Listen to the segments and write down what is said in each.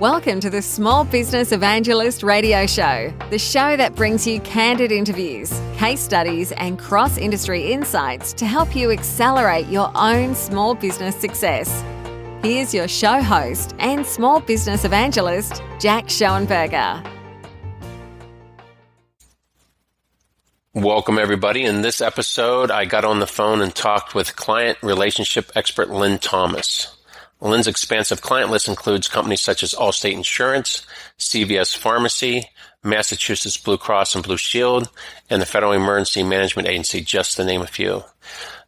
Welcome to the Small Business Evangelist radio show, the show that brings you candid interviews, case studies, and cross-industry insights to help you accelerate your own small business success. Here's your show host and small business evangelist, Jack Schoenberger. Welcome, everybody. In this episode, I got on the phone and talked with client relationship expert Lynn Thomas. Lynn's expansive client list includes companies such as Allstate Insurance, CVS Pharmacy, Massachusetts Blue Cross and Blue Shield, and the Federal Emergency Management Agency, just to name a few.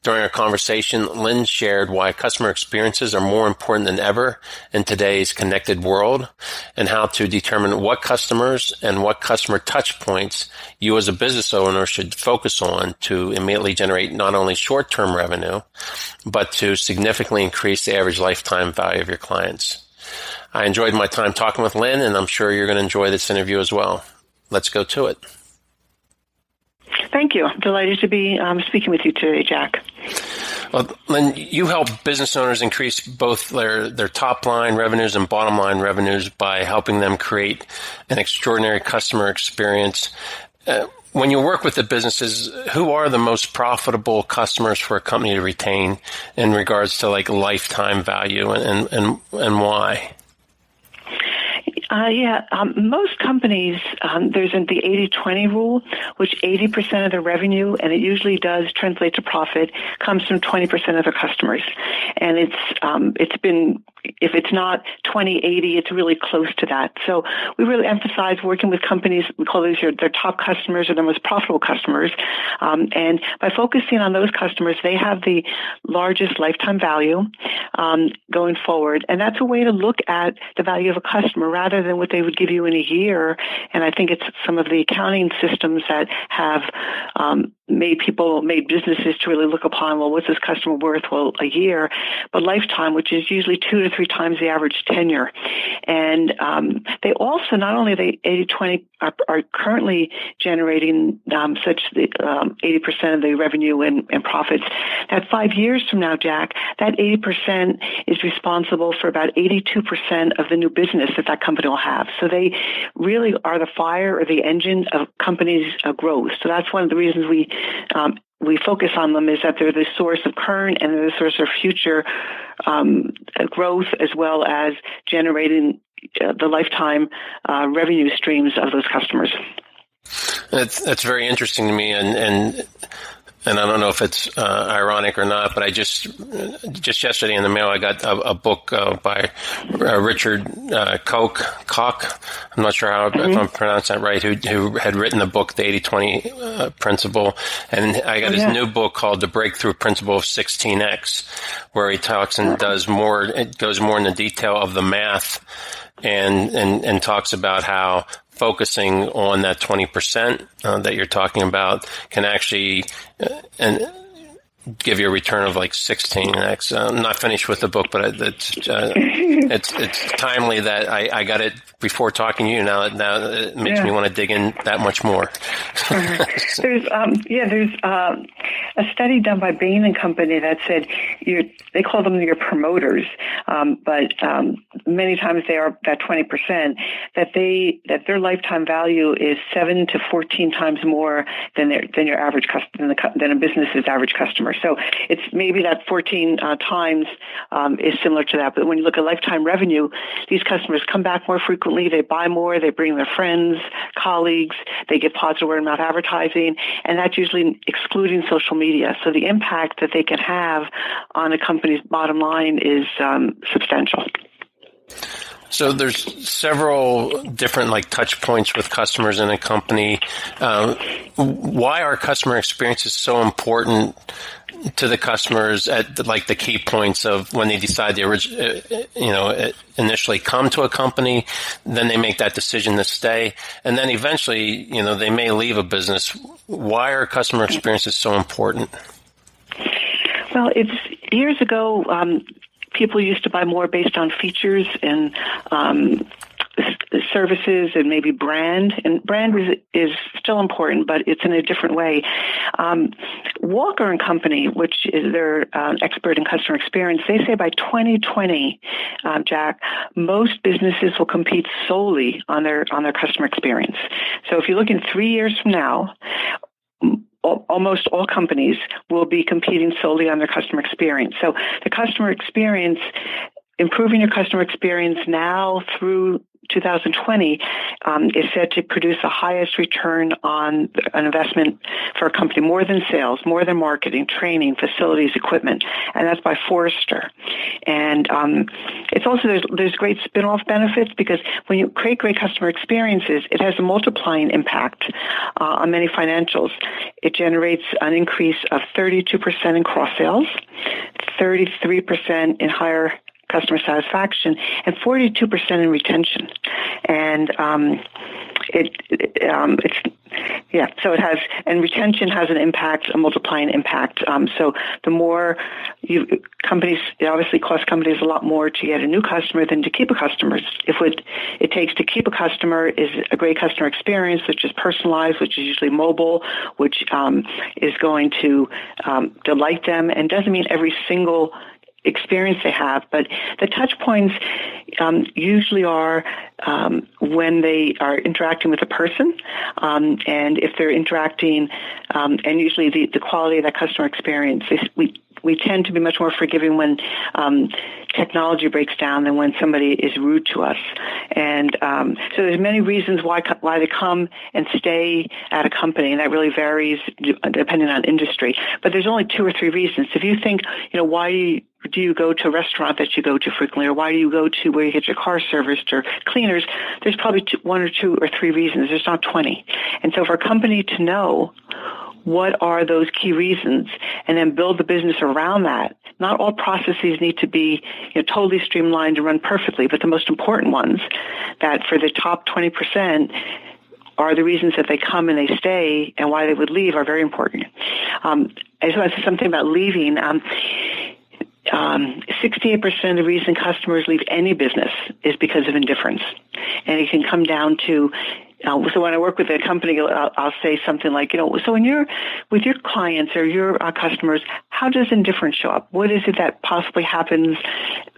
During our conversation, Lynn shared why customer experiences are more important than ever in today's connected world, and how to determine what customers and what customer touch points you as a business owner should focus on to immediately generate not only short-term revenue, but to significantly increase the average lifetime value of your clients. I enjoyed my time talking with Lynn, and I'm sure you're going to enjoy this interview as well. Let's go to it. Thank you. I'm delighted to be speaking with you today, Jack. Well, Lynn, you help business owners increase both their top line revenues and bottom line revenues by helping them create an extraordinary customer experience. When you work with the businesses, who are the most profitable customers for a company to retain in regards to like lifetime value, and why? Most companies, there's the 80-20 rule, which 80% of the revenue, and it usually does translate to profit, comes from 20% of their customers. And it's been, if it's not 20-80, it's really close to that. So we really emphasize working with companies, we call these their top customers or their most profitable customers. And by focusing on those customers, they have the largest lifetime value going forward. And that's a way to look at the value of a customer rather than what they would give you in a year. And I think it's some of the accounting systems that have made businesses to really look upon, well, what's this customer worth? Well, a year, but lifetime, which is usually 2 to 3 times the average tenure. And they also, not only the 80-20 are currently generating such the 80% of the revenue and profits, that 5 years from now, Jack, that 80% is responsible for about 82% of the new business that company will have. So they really are the fire or the engine of companies' growth. So that's one of the reasons we focus on them, is that they're the source of current and they're the source of future growth, as well as generating the lifetime revenue streams of those customers. That's very interesting to me, and I don't know if it's ironic or not, but I just yesterday in the mail I got a book by Richard Koch. I'm not sure if I'm pronouncing that right. Who had written the book, The 80-20 Principle, and I got his new book called The Breakthrough Principle of 16X, where he talks and does more. It goes more into detail of the math, and talks about how focusing on that 20% that you're talking about can actually give you a return of like 16x. I'm not finished with the book, but it's timely that I got it before talking to you. Now it makes me want to dig in that much more. There's a study done by Bain and Company that said they call them your promoters, but many times they are that 20%, that their lifetime value is 7 to 14 times more than your average than a business's average customer. So it's maybe that 14 times is similar to that. But when you look at lifetime revenue, these customers come back more frequently, they buy more, they bring their friends, colleagues, they get positive word of mouth advertising, and that's usually excluding social media. So the impact that they can have on a company's bottom line is substantial. So there's several different touch points with customers in a company. Why are customer experiences so important to the customers at the key points of when they decide to initially come to a company, then they make that decision to stay, and then eventually they may leave a business. Why are customer experiences so important? Well, it's years ago. People used to buy more based on features and services and maybe brand. And brand is still important, but it's in a different way. Walker and Company, which is their expert in customer experience, they say by 2020, Jack, most businesses will compete solely on their customer experience. So if you look in 3 years from now, almost all companies will be competing solely on their customer experience. So the customer experience, improving your customer experience now through 2020 is said to produce the highest return on an investment for a company, more than sales, more than marketing, training, facilities, equipment, and that's by Forrester. And it's also there's great spin-off benefits because when you create great customer experiences, it has a multiplying impact on many financials. It generates an increase of 32% in cross sales, 33% in higher customer satisfaction, and 42% in retention. And so it has, and retention has an impact, a multiplying impact. So the more companies, it obviously costs companies a lot more to get a new customer than to keep a customer. If what it takes to keep a customer is a great customer experience, which is personalized, which is usually mobile, which is going to delight them, and doesn't mean every single experience they have, but the touch points usually are when they are interacting with a person, and if they're interacting, and usually the quality of that customer experience. We tend to be much more forgiving when technology breaks down than when somebody is rude to us. And so there's many reasons why they come and stay at a company, and that really varies depending on industry. But there's only 2 or 3 reasons. If you think, why do you go to a restaurant that you go to frequently, or why do you go to where you get your car serviced or cleaners, there's probably 1 or 2 or 3 reasons. There's not 20. And so for a company to know what are those key reasons and then build the business around that, not all processes need to be totally streamlined and run perfectly, but the most important ones that for the top 20% are the reasons that they come and they stay and why they would leave are very important. I just want to say something about leaving. 68% of the reason customers leave any business is because of indifference. And it can come down to, so when I work with a company, I'll say something like, so when you're with your clients or your customers, how does indifference show up? What is it that possibly happens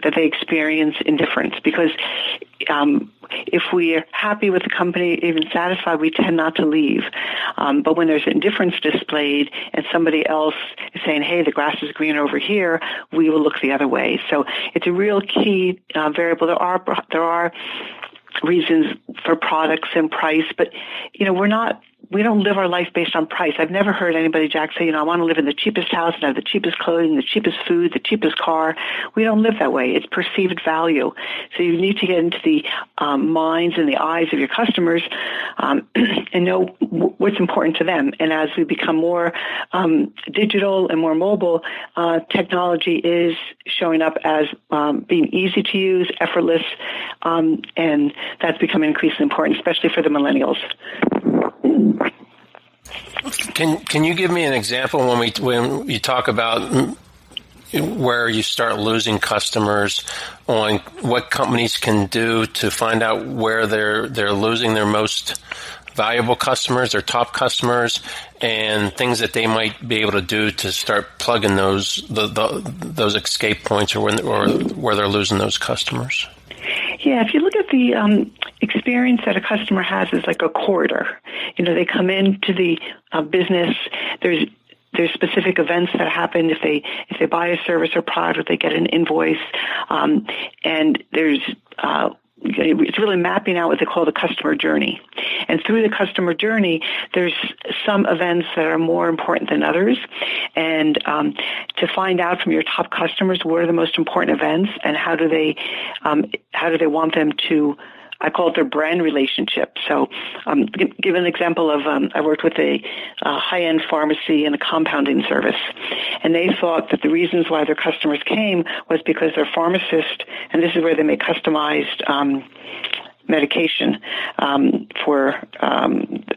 that they experience indifference? Because if we're happy with the company, even satisfied, we tend not to leave. But when there's indifference displayed and somebody else is saying, hey, the grass is greener over here, we will look the other way. So it's a real key variable. There are reasons for products and price, but we don't live our life based on price. I've never heard anybody, Jack, say, I want to live in the cheapest house and have the cheapest clothing, the cheapest food, the cheapest car. We don't live that way. It's perceived value. So you need to get into the minds and the eyes of your customers and know what's important to them. And as we become more digital and more mobile, technology is showing up as being easy to use, effortless, and that's becoming increasingly important, especially for the millennials. Can you give me an example when you talk about where you start losing customers, on what companies can do to find out where they're losing their most valuable customers, their top customers, and things that they might be able to do to start plugging those escape points or where they're losing those customers? Yeah, if you look at the experience that a customer has is like a corridor. They come into the business. There's specific events that happen if they buy a service or product, or they get an invoice, and there's it's really mapping out what they call the customer journey. And through the customer journey, there's some events that are more important than others. And to find out from your top customers what are the most important events and how do they want them to, I call it their brand relationship. So give an example of, I worked with a high-end pharmacy and a compounding service, and they thought that the reasons why their customers came was because their pharmacist, and this is where they make customized medication for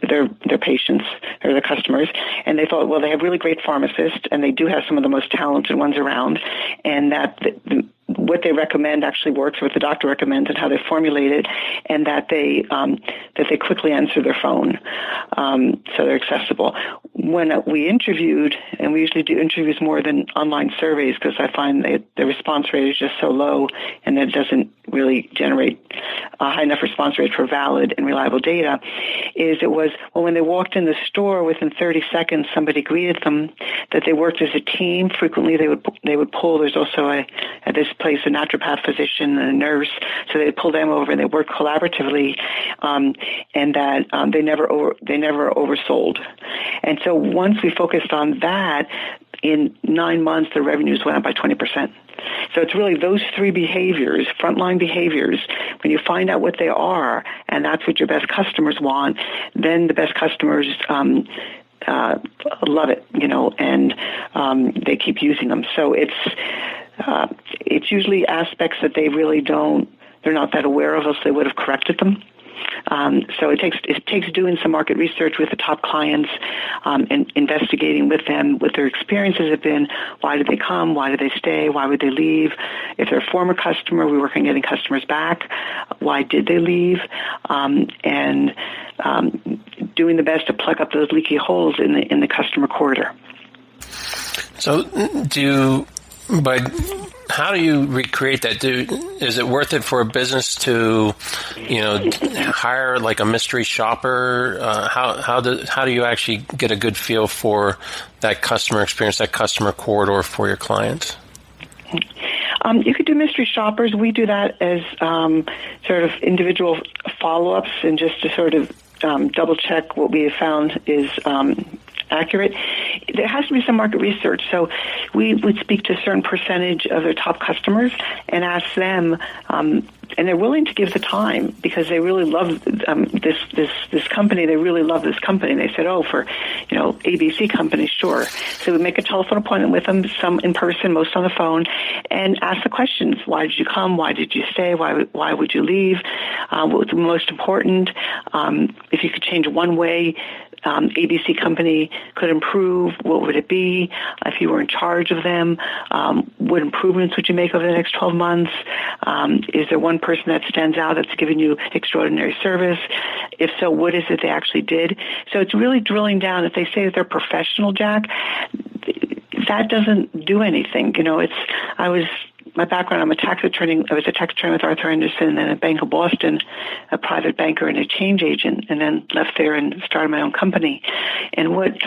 their patients or their customers, and they thought, well, they have really great pharmacists, and they do have some of the most talented ones around, and that what they recommend actually works, what the doctor recommends, and how they formulate it, and that they quickly answer their phone, so they're accessible. When we interviewed, and we usually do interviews more than online surveys because I find that the response rate is just so low, and it doesn't really generate a high enough response rate for valid and reliable data, when they walked in the store, within 30 seconds somebody greeted them, that they worked as a team. Frequently they would pull, there's also at this place a naturopath physician and a nurse, so they pull them over and they work collaboratively, and that they never oversold. And so once we focused on that, in 9 months the revenues went up by 20%. So it's really those three behaviors, frontline behaviors. When you find out what they are, and that's what your best customers want, then the best customers love it, and they keep using them. So it's usually aspects that they're not that aware of, else they would have corrected them. So it takes doing some market research with the top clients, and investigating with them what their experiences have been. Why did they come? Why did they stay? Why would they leave? If they're a former customer, we work on getting customers back. Why did they leave? And doing the best to plug up those leaky holes in the customer corridor. So how do you recreate that? Is it worth it for a business to, hire like a mystery shopper? How do you actually get a good feel for that customer experience, that customer corridor for your clients? You could do mystery shoppers. We do that as sort of individual follow-ups, and just to sort of double check what we have found is accurate. There has to be some market research. So we would speak to a certain percentage of their top customers and ask them, and they're willing to give the time because they really love this company. They really love this company. And they said, for ABC company, sure. So we make a telephone appointment with them, some in person, most on the phone, and ask the questions. Why did you come? Why did you stay? Why would you leave? What was the most important? If you could change one way ABC company could improve, what would it be? If you were in charge of them, what improvements would you make over the next 12 months? Is there one person that stands out that's giving you extraordinary service? If so, what is it they actually did? So it's really drilling down. If they say that they're professional, Jack, that doesn't do anything. My background, I'm a tax attorney. I was a tax attorney with Arthur Andersen and at Bank of Boston, a private banker and a change agent, and then left there and started my own company. And when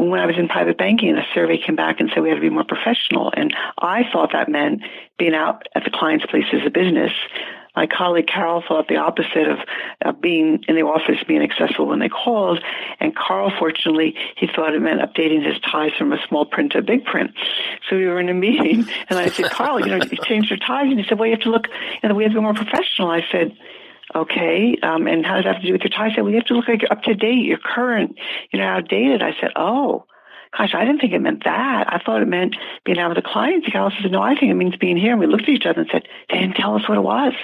I was in private banking, a survey came back and said we had to be more professional. And I thought that meant being out at the client's place as a business. My colleague Carol thought the opposite of being in the office, being accessible when they called. And Carl, fortunately, he thought it meant updating his ties from a small print to a big print. So we were in a meeting, and I said, Carl, you changed your ties. And he said, well, you have to look, we have to be more professional. I said, okay, and how does that have to do with your ties? I said, well, you have to look like you're up to date, you're current, outdated. I said, oh. Gosh, I didn't think it meant that. I thought it meant being out with the clients. Carol said, no, I think it means being here. And we looked at each other and said, they didn't tell us what it was.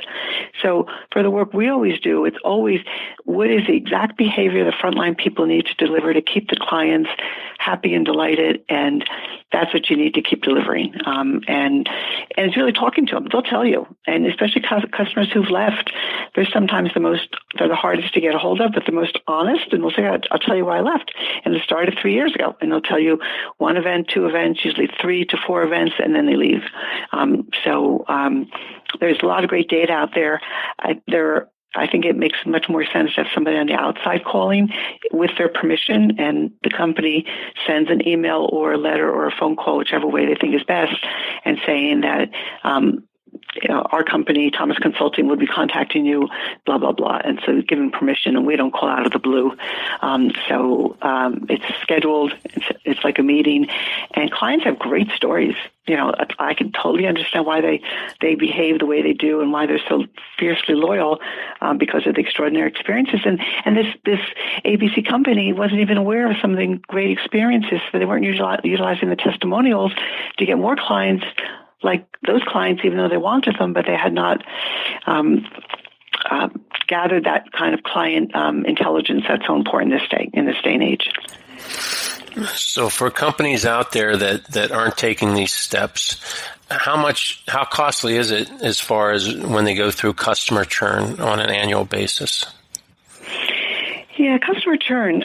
So for the work we always do, it's always what is the exact behavior the frontline people need to deliver to keep the clients happy and delighted, and that's what you need to keep delivering. And it's really talking to them. They'll tell you, and especially customers who've left, they're sometimes they're the hardest to get a hold of, but the most honest, and they'll say, I'll tell you why I left. And it started 3 years ago, and they'll tell you 1 event, 2 events, usually 3 to 4 events, and then they leave. There's a lot of great data out there. I think it makes much more sense to have somebody on the outside calling with their permission, and the company sends an email or a letter or a phone call, whichever way they think is best, and saying that our company, Thomas Consulting, would be contacting you, blah, blah, blah. And so give them permission, and we don't call out of the blue. It's scheduled. It's like a meeting. And clients have great stories. I can totally understand why they behave the way they do and why they're so fiercely loyal because of the extraordinary experiences. And this ABC company wasn't even aware of some of the great experiences, so they weren't utilizing the testimonials to get more clients like those clients, even though they wanted them, but they had not gathered that kind of client intelligence that's so important in this day and age. So for companies out there that aren't taking these steps, how costly is it as far as when they go through customer churn on an annual basis? Yeah, customer churn.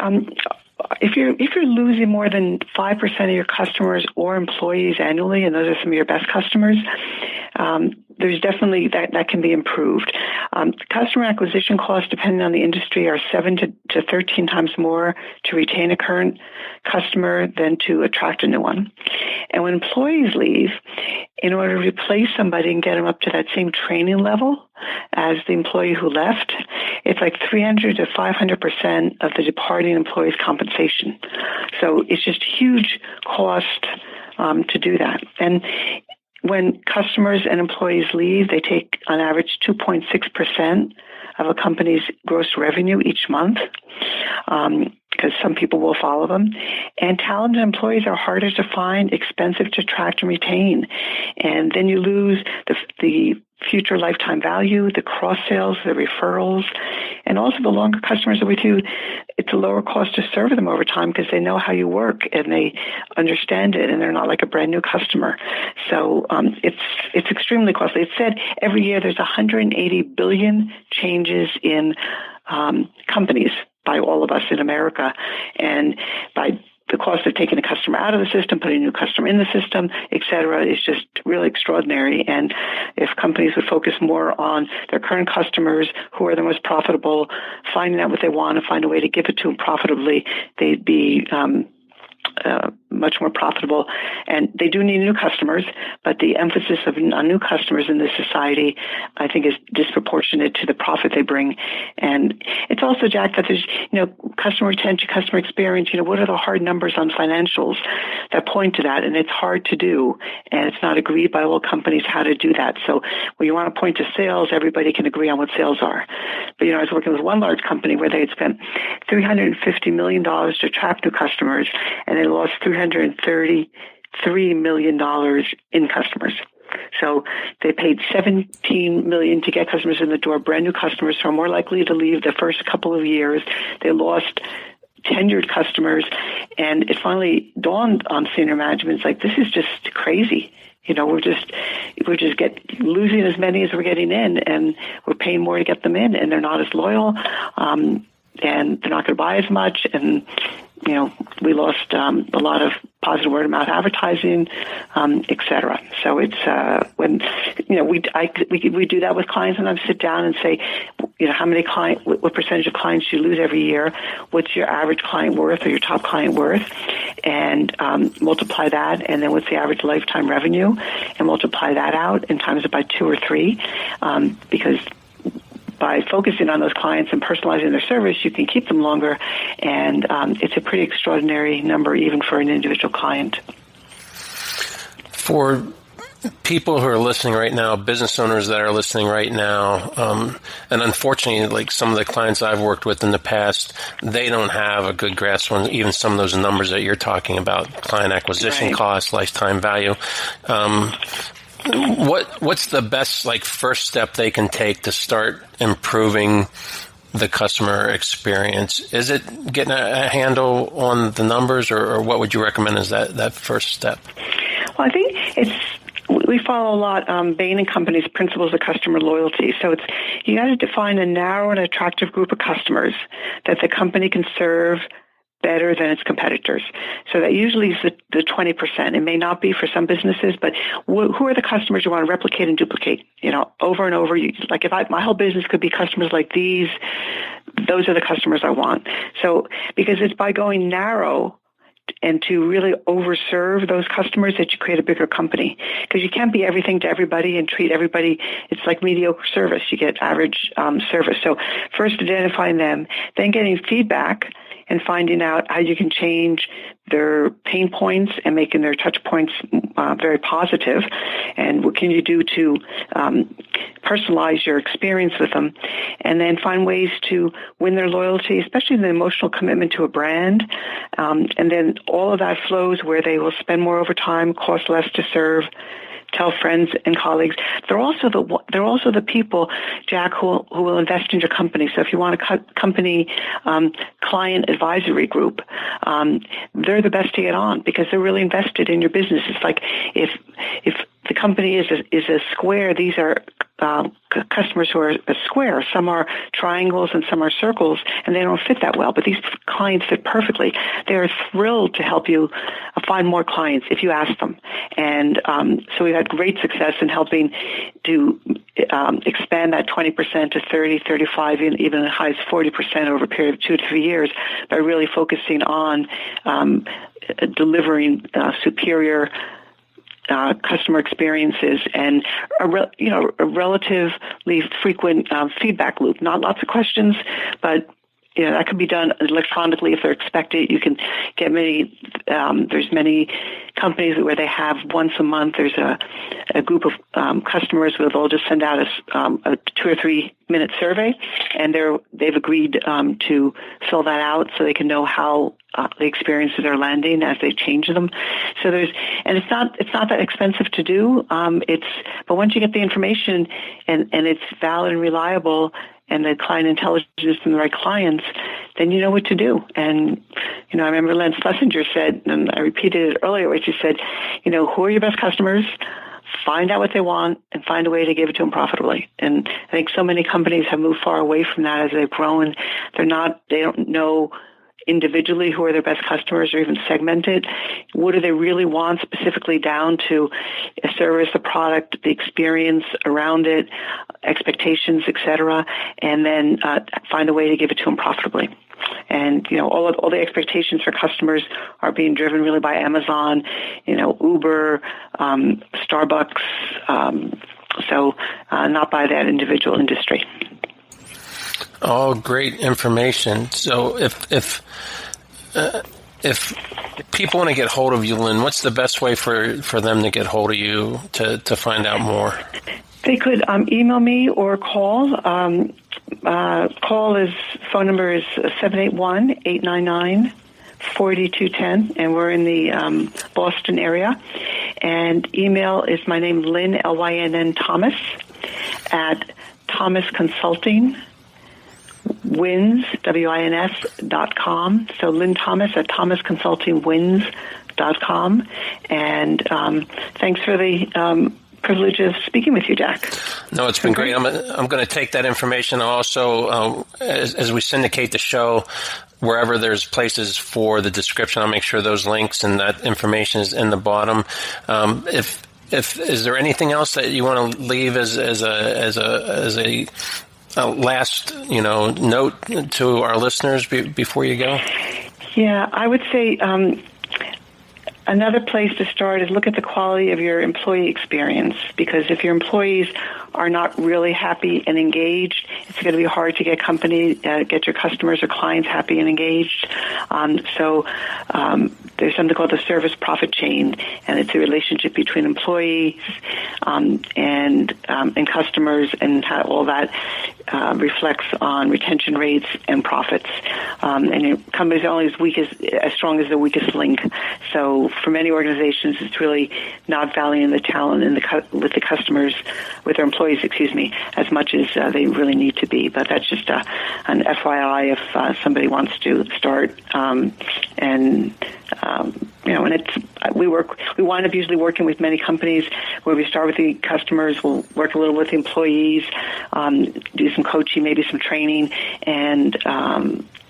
If you're losing more than 5% of your customers or employees annually, and those are some of your best customers, there's definitely that can be improved. Customer acquisition costs, depending on the industry, are 7 to 13 times more to retain a current customer than to attract a new one. And when employees leave, in order to replace somebody and get them up to that same training level as the employee who left, it's like 300 to 500% of the departing employee's compensation. So it's just huge cost to do that. And when customers and employees leave, they take on average 2.6% of a company's gross revenue each month, because some people will follow them. And talented employees are harder to find, expensive to attract and retain. And then you lose the future lifetime value, the cross sales, the referrals, and also the longer customers are with you, it's a lower cost to serve them over time because they know how you work and they understand it, and they're not like a brand new customer. So it's extremely costly. It's said every year there's 180 billion changes in companies by all of us in America, and by the cost of taking a customer out of the system, putting a new customer in the system, et cetera, is just really extraordinary. And if companies would focus more on their current customers, who are the most profitable, finding out what they want and find a way to give it to them profitably, they'd be much more profitable. And they do need new customers, but the emphasis on new customers in this society, I think, is disproportionate to the profit they bring. And it's also, Jack, that there's, customer retention, customer experience, what are the hard numbers on financials that point to that? And it's hard to do, and it's not agreed by all companies how to do that. So when you want to point to sales, everybody can agree on what sales are. But, I was working with one large company where they had spent $350 million to attract new customers, and they lost $333 million in customers. So they paid $17 million to get customers in the door, brand new customers who are more likely to leave the first couple of years. They lost tenured customers, and it finally dawned on senior management, it's like, this is just crazy. We're just losing as many as we're getting in, and we're paying more to get them in, and they're not as loyal, and they're not going to buy as much, and we lost a lot of positive word of mouth advertising, et cetera. So it's when we do that with clients, and I sit down and say, how many what percentage of clients you lose every year? What's your average client worth or your top client worth? And multiply that, and then what's the average lifetime revenue? And multiply that out and times it by 2 or 3, because by focusing on those clients and personalizing their service, you can keep them longer, and it's a pretty extraordinary number even for an individual client. For people who are listening right now, business owners that are listening right now, and unfortunately, like some of the clients I've worked with in the past, they don't have a good grasp on even some of those numbers that you're talking about, client acquisition costs, lifetime value. What's the best first step they can take to start improving the customer experience? Is it getting a handle on the numbers, or what would you recommend as that first step? Well, I think we follow a lot Bain & Company's principles of customer loyalty. So you got to define a narrow and attractive group of customers that the company can serve better than its competitors. So that usually is the 20%. It may not be for some businesses, but who are the customers you want to replicate and duplicate, over and over? If my whole business could be customers like these, those are the customers I want. So because it's by going narrow and to really overserve those customers that you create a bigger company. Because you can't be everything to everybody and treat everybody. It's like mediocre service. You get average service. So first identifying them, then getting feedback and finding out how you can change their pain points and making their touch points very positive. And what can you do to personalize your experience with them? And then find ways to win their loyalty, especially the emotional commitment to a brand. And then all of that flows where they will spend more over time, cost less to serve, tell friends and colleagues. They're also the people, Jack, who will invest in your company. So if you want a company client advisory group, they're the best to get on because they're really invested in your business. It's like if the company is a square, these are customers who are a square. Some are triangles and some are circles, and they don't fit that well. But these clients fit perfectly. They are thrilled to help you find more clients if you ask them. And so we've had great success in helping to expand that 20% to 30, 35, and even as high as 40% over a period of 2 to 3 years by really focusing on delivering superior customer experiences and a relatively frequent feedback loop. Not lots of questions, but that can be done electronically if they're expected. You can get many. There's many companies where they have once a month. There's a group of customers where they'll just send out a 2 or 3 minute survey, and they've agreed to fill that out so they can know how the experiences are landing as they change them. So it's not that expensive to do. But once you get the information and it's valid and reliable, and the client intelligence from the right clients, then you know what to do. And, I remember Lynn Schlesinger said, and I repeated it earlier, where she said, who are your best customers? Find out what they want and find a way to give it to them profitably. And I think so many companies have moved far away from that as they've grown. They don't know individually who are their best customers or even segmented. What do they really want specifically down to a service, a product, the experience around it, expectations, etc., and then find a way to give it to them profitably. And, all the expectations for customers are being driven really by Amazon, Uber, Starbucks, so not by that individual industry. All great information. So if people want to get hold of you, Lynn, what's the best way for them to get hold of you to find out more? They could email me or call. Phone number is 781-899-4210, and we're in the Boston area. And email is my name, Lynn, Lynn Thomas, at Thomas Consulting Wins, WINS.com. So Lynn Thomas at thomasconsultingwins.com. And thanks for the privilege of speaking with you, Jack. No, it's been great. I'm going to take that information also as we syndicate the show. Wherever there's places for the description, I'll make sure those links and that information is in the bottom. If is there anything else that you want to leave as a last, note to our listeners before you go? Yeah, I would say another place to start is look at the quality of your employee experience, because if your employees are not really happy and engaged, it's going to be hard to get get your customers or clients happy and engaged. So there's something called the service profit chain, and it's a relationship between employees and customers, and how all that reflects on retention rates and profits. And your companies are only as strong as the weakest link. So for many organizations, it's really not valuing the talent with the customers, with their employees, as much as they really need to be. But that's just an FYI if somebody wants to start. And we wind up usually working with many companies where we start with the customers, we'll work a little with the employees, do some coaching, maybe some training, and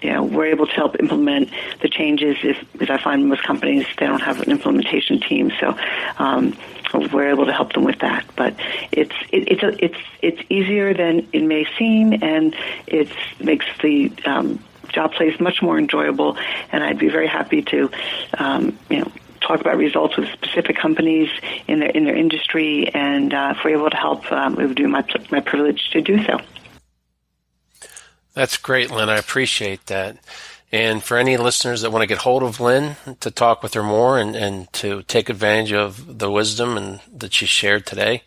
we're able to help implement the changes. As I find most companies, they don't have an implementation team, so we're able to help them with that. But it's easier than it may seem, and it makes the job place much more enjoyable. And I'd be very happy to talk about results with specific companies in their industry, and if we're able to help, it would be my privilege to do so. That's great, Lynn. I appreciate that. And for any listeners that want to get hold of Lynn to talk with her more and to take advantage of the wisdom that she shared today,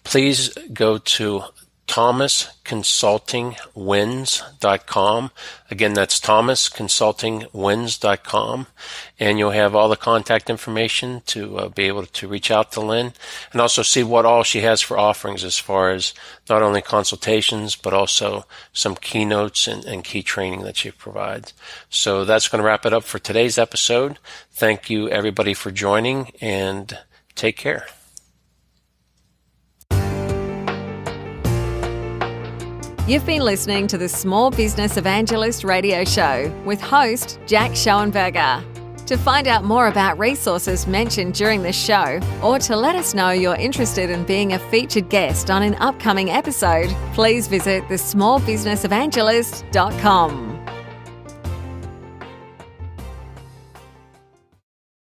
please go to thomasconsultingwins.com. Again, that's thomasconsultingwins.com. And you'll have all the contact information to be able to reach out to Lynn and also see what all she has for offerings as far as not only consultations, but also some keynotes and key training that she provides. So that's going to wrap it up for today's episode. Thank you, everybody, for joining, and take care. You've been listening to the Small Business Evangelist radio show with host Jack Schoenberger. To find out more about resources mentioned during this show, or to let us know you're interested in being a featured guest on an upcoming episode, please visit thesmallbusinessevangelist.com.